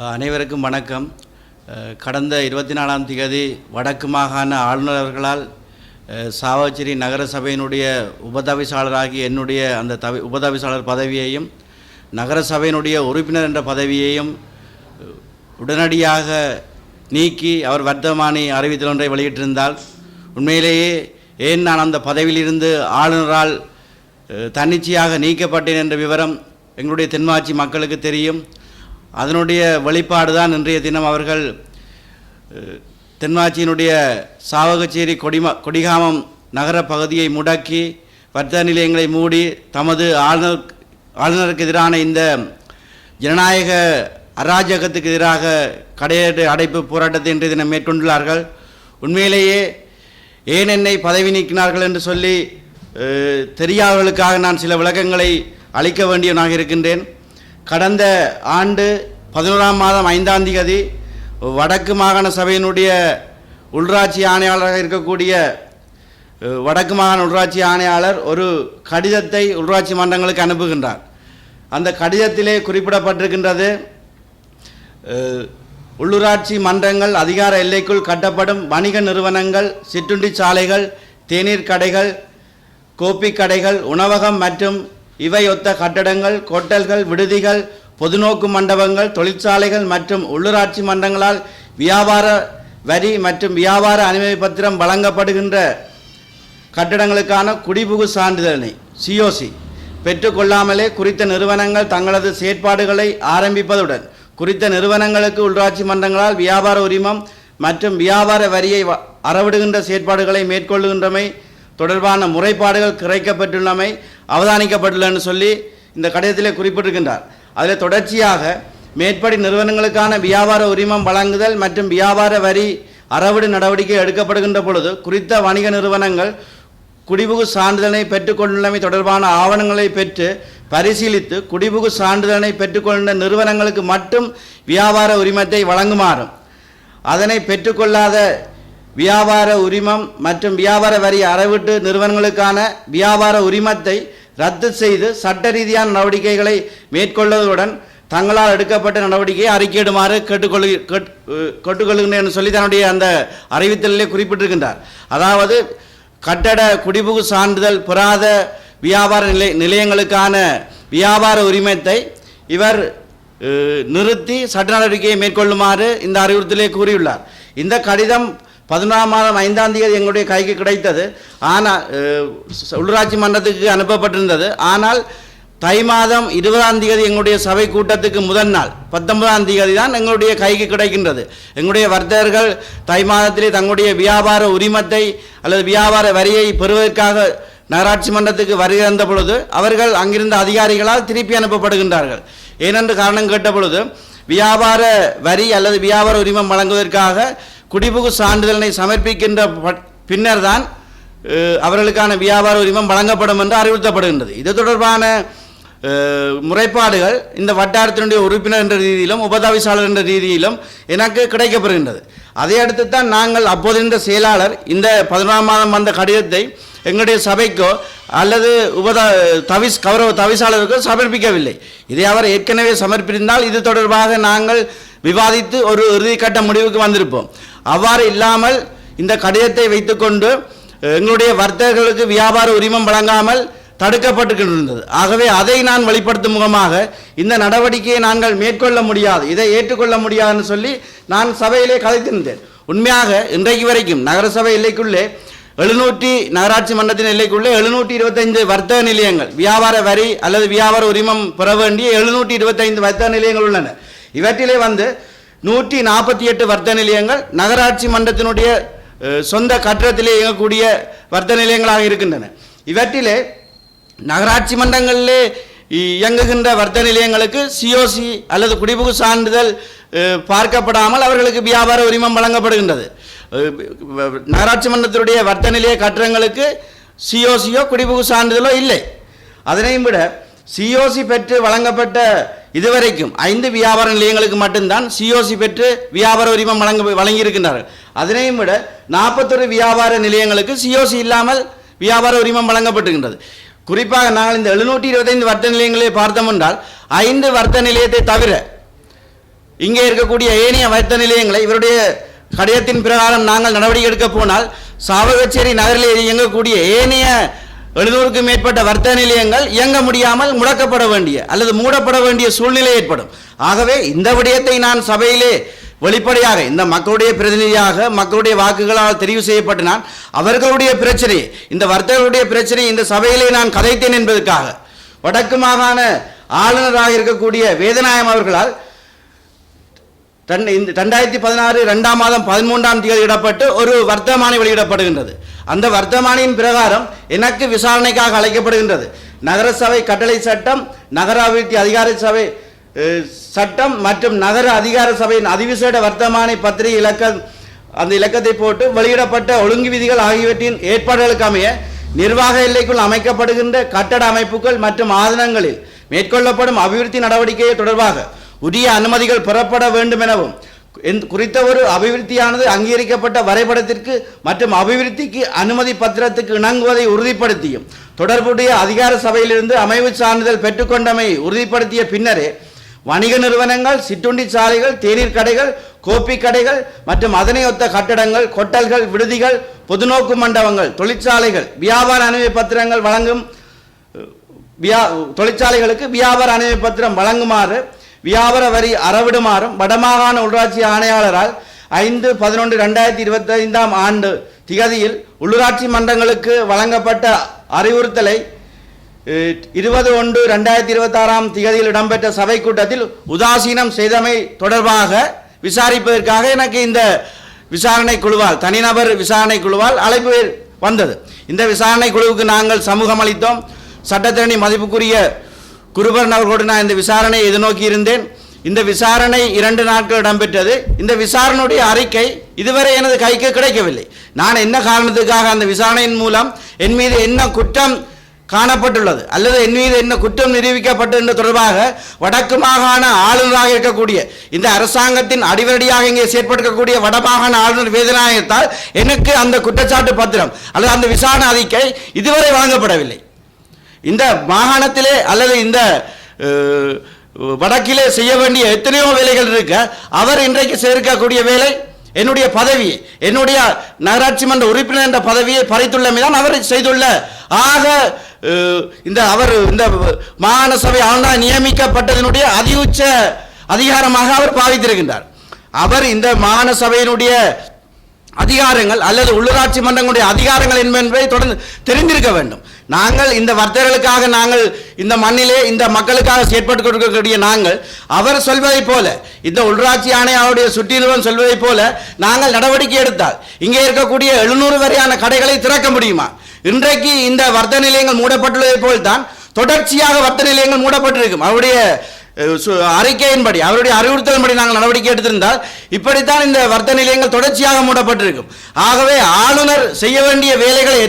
அனைவருக்கும் வணக்கம். கடந்த 24ஆம் தேதி வடக்கு மாகாண ஆளுநர் அவர்களால் சாவகச்சேரி நகர சபையினுடைய உபதவிசாளராகிய என்னுடைய அந்த உபதவிசாளர் பதவியையும் நகர சபையினுடைய உறுப்பினர் என்ற பதவியையும் உடனடியாக நீக்கி அவர் வர்த்தமானி அறிவித்தல் ஒன்றை வெளியிட்டிருந்தால், உண்மையிலேயே ஏன் நான் அந்த பதவியிலிருந்து ஆளுநரால் தன்னிச்சையாக நீக்கப்பட்டேன் என்ற விவரம் எங்களுடைய தென்மாட்சி மக்களுக்கு தெரியும். அதனுடைய வெளிப்பாடு தான் இன்றைய தினம் அவர்கள் தென்மாட்சியினுடைய சாவகச்சேரி கொடிகாமம் நகர பகுதியை முடக்கி வர்த்தக நிலையங்களை மூடி தமது ஆளுநருக்கு எதிரான இந்த ஜனநாயக அராஜகத்துக்கு எதிராக கடையேற்று அடைப்பு போராட்டத்தை இன்றைய தினம் மேற்கொண்டுள்ளார்கள். உண்மையிலேயே ஏன் என்னை பதவி நீக்கினார்கள் என்று சொல்லி தெரியாதவர்களுக்காக நான் சில விளக்கங்களை அளிக்க வேண்டியவனாக இருக்கின்றேன். கடந்த ஆண்டு 11ஆம் மாதம் 5ஆம் தேதி வடக்கு மாகாண சபையினுடைய உள்ராட்சி ஆணையாளராக இருக்கக்கூடிய வடக்கு மாகாண உள்ளாட்சி ஆணையாளர் ஒரு கடிதத்தை உள்ளாட்சி மன்றங்களுக்கு அனுப்புகின்றார். அந்த கடிதத்திலே குறிப்பிடப்பட்டிருக்கின்றது, உள்ளூராட்சி மன்றங்கள் அதிகார எல்லைக்குள் கட்டப்படும் வணிக நிறுவனங்கள், சிற்றுண்டி சாலைகள், தேநீர் கடைகள், கோப்பி கடைகள், உணவகம் மற்றும் இவை ஒத்த கட்டடங்கள், கொட்டல்கள், விடுதிகள், பொதுநோக்கு மண்டபங்கள், தொழிற்சாலைகள் மற்றும் உள்ளூராட்சி மன்றங்களால் வியாபார வரி மற்றும் வியாபார அனுமதி பத்திரம் வழங்கப்படுகின்ற கட்டடங்களுக்கான குடிபுகு சான்றிதழை சிஓசி பெற்றுக்கொள்ளாமலே குறித்த நிறுவனங்கள் தங்களது செயற்பாடுகளை ஆரம்பிப்பதுடன் குறித்த நிறுவனங்களுக்கு உள்ளாட்சி மன்றங்களால் வியாபார உரிமம் மற்றும் வியாபார வரியை அறவிடுகின்ற செயற்பாடுகளை மேற்கொள்ளுகின்றமை தொடர்பான முறைப்பாடுகள் கிடைக்கப்பட்டுள்ளமை அவதானிக்கப்பட்டுள்ளன்னு சொல்லி இந்த கடிதத்திலே குறிப்பிட்டிருக்கின்றார். அதில் தொடர்ச்சியாக மேற்படி நிறுவனங்களுக்கான வியாபார உரிமம் வழங்குதல் மற்றும் வியாபார வரி அறவிடு நடவடிக்கை எடுக்கப்படுகின்ற பொழுது குறித்த வணிக நிறுவனங்கள் குடிபுகு சான்றிதழை பெற்றுக்கொண்டுள்ளமை தொடர்பான ஆவணங்களை பெற்று பரிசீலித்து குடிபுகு சான்றிதழை பெற்றுக்கொண்ட நிறுவனங்களுக்கு மட்டும் வியாபார உரிமத்தை வழங்குமாறும், அதனை பெற்றுக்கொள்ளாத வியாபார உரிமம் மற்றும் வியாபார வரி அறவிட்டு நிறுவனங்களுக்கான வியாபார உரிமத்தை ரத்து செய்து சட்ட ரீதியான நடவடிக்கைகளை மேற்கொள்வதுடன் தங்களால் எடுக்கப்பட்ட நடவடிக்கையை அறிக்கையிடுமாறு கேட்டுக்கொள்கின்றேன் என்று சொல்லி தன்னுடைய அந்த அறிவித்தலிலே குறிப்பிட்டிருக்கின்றார். அதாவது கட்டட குடிபுகு சான்றிதழ் பெறாத வியாபார நிலையங்களுக்கான வியாபார உரிமத்தை இவர் நிறுத்தி சட்ட நடவடிக்கையை மேற்கொள்ளுமாறு இந்த அறிவுறுத்தலே கூறியுள்ளார். இந்த கடிதம் 11ஆம் மாதம் 5ஆம் தேதி எங்களுடைய கைக்கு கிடைத்தது. ஆனால் உள்ளூராட்சி மன்றத்துக்கு அனுப்பப்பட்டிருந்தது. ஆனால் தை மாதம் 20ஆம் தேதி எங்களுடைய சபை கூட்டத்துக்கு முதல் நாள் 19ஆம் தேதி தான் எங்களுடைய கைக்கு கிடைக்கின்றது. எங்களுடைய வர்த்தகர்கள் தை மாதத்திலே தங்களுடைய வியாபார உரிமத்தை அல்லது வியாபார வரியை பெறுவதற்காக நகராட்சி மன்றத்துக்கு வருகை வந்த பொழுது அவர்கள் அங்கிருந்த அதிகாரிகளால் திருப்பி அனுப்பப்படுகின்றார்கள். ஏனென்று காரணம் கேட்ட பொழுது வியாபார வரி அல்லது வியாபார உரிமம் வழங்குவதற்காக குடிபுகு சான்றிதழை சமர்ப்பிக்கின்ற பின்னர் தான் அவர்களுக்கான வியாபார உரிமம் வழங்கப்படும் என்று அறிவுறுத்தப்படுகின்றது. இது தொடர்பான முறைப்பாடுகள் இந்த வட்டாரத்தினுடைய உறுப்பினர் என்ற ரீதியிலும் உபதவிசாளர் என்ற ரீதியிலும் எனக்கு கிடைக்கப்பெறுகின்றது. அதை அடுத்து தான் நாங்கள் அப்போது செயலாளர் இந்த 11ஆம் மாதம் வந்த கடிதத்தை எங்களுடைய சபைக்கோ அல்லது கௌரவ தவிசாளருக்கோ சமர்ப்பிக்கவில்லை. இதை அவர் ஏற்கனவே சமர்ப்பித்திருந்தால் இது தொடர்பாக நாங்கள் விவாதித்து ஒரு இறுதிக்கட்ட முடிவுக்கு வந்திருப்போம். அவ்வாறு இல்லாமல் இந்த கடிதத்தை வைத்துக்கொண்டு எங்களுடைய வர்த்தகர்களுக்கு வியாபார உரிமம் வழங்காமல் தடுக்கப்பட்டுக்கின்றது. ஆகவே அதை நான் வெளிப்படுத்தும் முகமாக இந்த நடவடிக்கையை நாங்கள் மேற்கொள்ள முடியாது, இதை ஏற்றுக்கொள்ள முடியாதுன்னு சொல்லி நான் சபையிலே கலைத்திருந்தேன். உண்மையாக இன்றைக்கு வரைக்கும் நகரசபை எல்லைக்குள்ளே 700 நகராட்சி மன்றத்தின் எல்லைக்குள்ளே 725 வர்த்தக நிலையங்கள், வியாபார வரி அல்லது வியாபார உரிமம் பெற வேண்டிய 725 வர்த்தக நிலையங்கள் உள்ளன. இவற்றிலே 148 வர்த்தக நிலையங்கள் நகராட்சி மன்றத்தினுடைய சொந்த கட்டடத்திலே இயங்கக்கூடிய வர்த்தக நிலையங்களாக இருக்கின்றன. இவற்றிலே நகராட்சி மன்றங்களிலே இயங்குகின்ற வர்த்தக நிலையங்களுக்கு சிஓசி அல்லது குடிபுகு சான்றிதழ் பார்க்கப்படாமல் அவர்களுக்கு வியாபார உரிமம் வழங்கப்படுகின்றது. நகராட்சி மன்றத்தினுடைய வர்த்தக நிலைய கட்டடங்களுக்கு சிஓசியோ குடிபுகு சான்றிதழோ இல்லை. அதனையும் விட சிஓசி பெற்று வழங்கப்பட்ட இதுவரைக்கும் 5 வியாபார நிலையங்களுக்கு மட்டும்தான் சிஓசி பெற்று வியாபார உரிமம் வழங்கியிருக்கின்றார்கள். அதனையும் விட 41 வியாபார நிலையங்களுக்கு சிஓசி இல்லாமல் வியாபார உரிமம் வழங்கப்பட்டிருக்கின்றது. குறிப்பாக நாங்கள் இந்த 725 வர்த்தக நிலையங்களை பார்த்தோம் என்றால் 5 வர்த்தக நிலையத்தை தவிர இங்கே இருக்கக்கூடிய ஏனைய வர்த்தக நிலையங்களை இவருடைய கடிதத்தின் பிரகாரம் நாங்கள் நடவடிக்கை எடுக்க போனால் சாவகச்சேரி நகரில் இயங்கக்கூடிய ஏனைய 700க்கும் மேற்பட்ட வர்த்தக நிலையங்கள் இயங்க முடியாமல் முடக்கப்பட வேண்டிய அல்லது மூடப்பட வேண்டிய சூழ்நிலை ஏற்படும். ஆகவே இந்த விடயத்தை நான் சபையிலே வெளிப்படையாக இந்த மக்களுடைய பிரதிநிதியாக மக்களுடைய வாக்குகளால் தெரிவு செய்யப்பட்ட நான் அவர்களுடைய பிரச்சனையை இந்த வர்த்தகர்களுடைய பிரச்சனையை இந்த சபையிலே நான் கதைத்தேன் என்பதற்காக வடக்கு மாகாண ஆளுநராக இருக்கக்கூடிய வேதநாயகம் அவர்களால் 2016 2ஆம் மாதம் 13ஆம் தேதி இடப்பட்டு ஒரு வர்த்தமானி வெளியிடப்படுகின்றது. அந்த வர்த்தமானியின் பிரகாரம் எனக்கு விசாரணைக்காக அழைக்கப்படுகின்றது. நகரசபை கட்டளை சட்டம், நகர அபிவிருத்தி அதிகார சபை சட்டம் மற்றும் நகர அதிகார சபையின் அதிவிசேட வர்த்தமானி பத்திரிகை அந்த இலக்கத்தை போட்டு வெளியிடப்பட்ட ஒழுங்கு விதிகள் ஆகியவற்றின் ஏற்பாடுகளுக்கு அமைய நிர்வாக எல்லைக்குள் அமைக்கப்படுகின்ற கட்டட அமைப்புகள் மற்றும் ஆதனங்களில் மேற்கொள்ளப்படும் அபிவிருத்தி நடவடிக்கை தொடர்பாக உரிய அனுமதிகள் பெறப்பட வேண்டும் எனவும் குறித்த ஒரு அபிவிருத்தியானது அங்கீகரிக்கப்பட்ட வரைபடத்திற்கு மற்றும் அபிவிருத்திக்கு அனுமதி பத்திரத்துக்கு இணங்குவதை உறுதிப்படுத்தியும் தொடர்புடைய அதிகார சபையிலிருந்து அமைவு சான்றிதழ் பெற்றுக்கொண்டமை உறுதிப்படுத்திய பின்னரே வணிக நிறுவனங்கள், சிற்றுண்டி சாலைகள், தேநீர் கடைகள், கோப்பி கடைகள் மற்றும் அதனை ஒத்த கட்டடங்கள், கொட்டல்கள், விடுதிகள், பொதுநோக்கு மண்டபங்கள், தொழிற்சாலைகள் வியாபார அனுமதி பத்திரங்கள் வழங்கும் தொழிற்சாலைகளுக்கு வியாபார அனுமதி பத்திரம் வழங்குமாறு வியாபார வரி அறவிடுமாறும் வடமாகாண உள்ளாட்சி ஆணையாளரால் 5/11/2025 ஆண்டு திகதியில் உள்ளூராட்சி மன்றங்களுக்கு வழங்கப்பட்ட அறிவுறுத்தலை 20/1/2026 திகதியில் இடம்பெற்ற சபை கூட்டத்தில் உதாசீனம் செய்தமை தொடர்பாக விசாரிப்பதற்காக எனக்கு இந்த விசாரணை குழுவால் தனிநபர் விசாரணை குழுவால் அழைப்பு வந்தது. இந்த விசாரணை குழுவுக்கு நாங்கள் சமூகம் அளித்தோம். சட்டத்தரணி மதிப்புக்குரிய குருபரன் அவர்களோடு நான் இந்த விசாரணையை எதிர்நோக்கி இருந்தேன். இந்த விசாரணை 2 நாட்கள் இடம்பெற்றது. இந்த விசாரணையுடைய அறிக்கை இதுவரை எனது கைக்கு கிடைக்கவில்லை. நான் என்ன காரணத்துக்காக அந்த விசாரணையின் மூலம் என் மீது என்ன குற்றம் காணப்பட்டுள்ளது அல்லது என் மீது என்ன குற்றம் நிரூபிக்கப்பட்டது தொடர்பாக வடக்கு மாகாண ஆளுநராக இருக்கக்கூடிய இந்த அரசாங்கத்தின் அடிவரடியாக இங்கே செயற்படுத்தக்கூடிய வடமாகாண ஆளுநர் வேதநாயகத்தால் எனக்கு அந்த குற்றச்சாட்டு பத்திரம் அல்லது அந்த விசாரணை அறிக்கை இதுவரை வழங்கப்படவில்லை. இந்த மாகாணத்திலே அல்லது இந்த வடக்கிலே செய்ய வேண்டிய எத்தனையோ வேலைகள் இருக்க அவர் இன்றைக்கு சேர்க்கக்கூடிய வேலை என்னுடைய பதவி, என்னுடைய நகராட்சி மன்ற உறுப்பினர் என்ற பதவியை பறித்துள்ளமைதான் அவர் செய்துள்ள ஆக இந்த மாகாண சபை ஆளுநர் நியமிக்கப்பட்டதனுடைய அதிஉச்ச அதிகாரமாக அவர் பாவித்திருக்கின்றார். அவர் இந்த மாகாண சபையினுடைய அதிகாரங்கள் அல்லது உள்ளூராட்சி மன்றங்களுடைய அதிகாரங்கள் என்பதை தொடர்ந்து தெரிந்திருக்க வேண்டும். நாங்கள் இந்த வர்த்தகர்களுக்காக நாங்கள் இந்த மண்ணிலே இந்த மக்களுக்காக செயற்பட்டு கொடுக்கக்கூடிய நாங்கள் அவர் சொல்வதை போல இந்த உள்ளூராட்சி ஆணையாளருடைய சுற்றிலுவன் சொல்வதை போல நாங்கள் நடவடிக்கை எடுத்தால் இங்கே இருக்கக்கூடிய 700 வரையான கடைகளை திறக்க முடியுமா? இன்றைக்கு இந்த வர்த்தக நிலையங்கள் மூடப்பட்டுள்ளதை போல்தான் தொடர்ச்சியாக வர்த்தக நிலையங்கள் மூடப்பட்டிருக்கும். அவருடைய அறிக்கையின்படி அவருடைய அறிவுறுத்தலின்படி நாங்கள் நடவடிக்கை எடுத்திருந்தால் இப்படித்தான் இந்த வர்த்தக நிலையங்கள் தொடர்ச்சியாக மூடப்பட்டிருக்கும். ஆகவே ஆளுநர் செய்ய வேண்டிய வேலைகளை